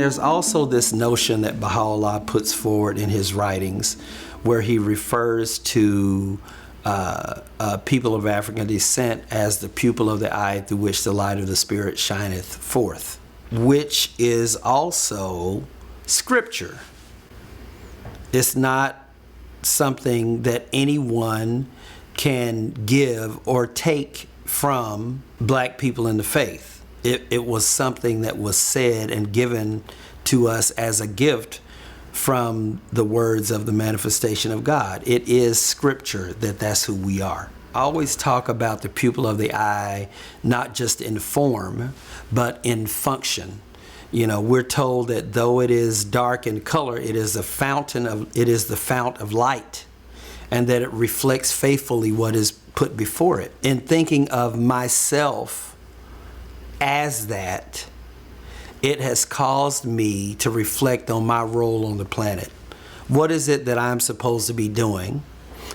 There's also this notion that Baha'u'llah puts forward in his writings where he refers to people of African descent as the pupil of the eye through which the light of the Spirit shineth forth, which is also scripture. It's not something that anyone can give or take from black people in the faith. It was something that was said and given to us as a gift from the words of the manifestation of God. It is scripture that's who we are. I always talk about the pupil of the eye, not just in form, but in function. You know, we're told that though it is dark in color, it is the fount of light, and that it reflects faithfully what is put before it. In thinking of myself as that, it has caused me to reflect on my role on the planet. What is it that I'm supposed to be doing?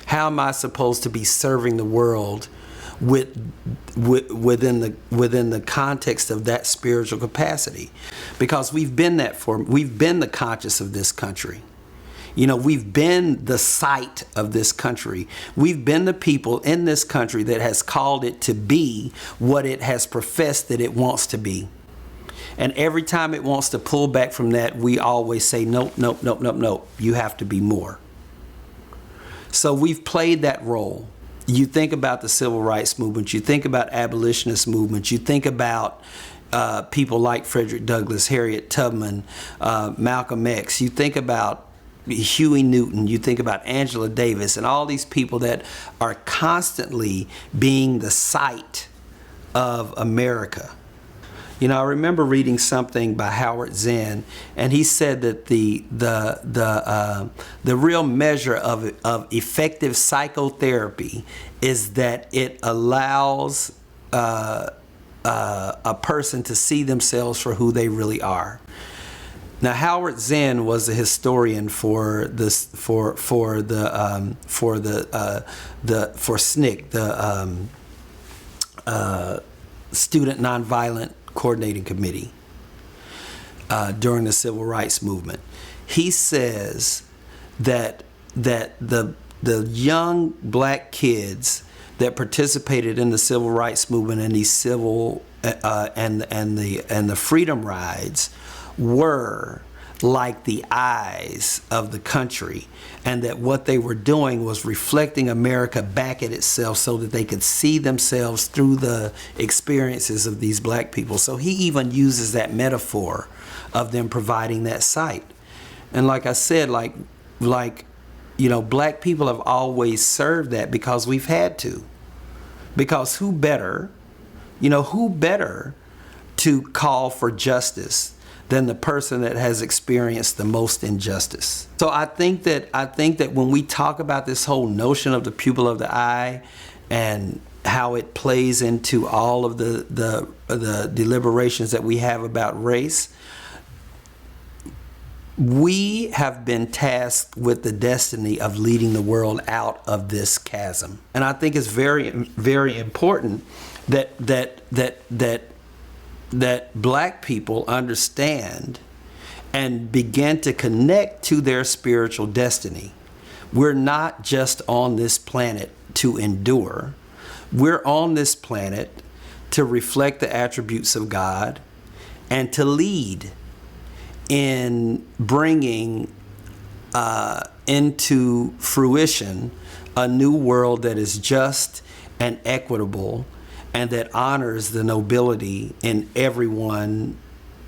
How am I supposed to be serving the world within the context of that spiritual capacity? Because we've been the conscience of this country. You know, we've been the sight of this country. We've been the people in this country that has called it to be what it has professed that it wants to be. And every time it wants to pull back from that, we always say, nope, nope, nope, nope, nope. You have to be more. So we've played that role. You think about the civil rights movement. You think about abolitionist movements. You think about people like Frederick Douglass, Harriet Tubman, Malcolm X. You think about Huey Newton. You think about Angela Davis and all these people that are constantly being the sight of America. You know, I remember reading something by Howard Zinn, and he said that the real measure of effective psychotherapy is that it allows a person to see themselves for who they really are. Now, Howard Zinn was a historian for SNCC, the Student Nonviolent Coordinating Committee during the Civil Rights Movement. He says that the young black kids that participated in the Civil Rights Movement and these civil and the freedom rides were like the eyes of the country, and that what they were doing was reflecting America back at itself so that they could see themselves through the experiences of these black people. So he even uses that metaphor of them providing that sight. And like I said, like you know, black people have always served that because we've had to. Because who better to call for justice than the person that has experienced the most injustice? So I think that when we talk about this whole notion of the pupil of the eye and how it plays into all of the deliberations that we have about race, we have been tasked with the destiny of leading the world out of this chasm. And I think it's very, very important that black people understand and begin to connect to their spiritual destiny. We're not just on this planet to endure. We're on this planet to reflect the attributes of God and to lead in bringing into fruition a new world that is just and equitable, and that honors the nobility in everyone,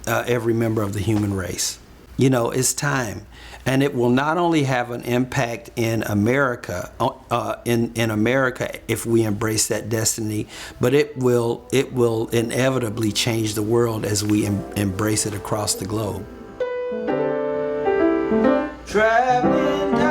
every member of the human race. You know, it's time. And it will not only have an impact in America, in America if we embrace that destiny, but it will inevitably change the world as we embrace it across the globe. Traveling down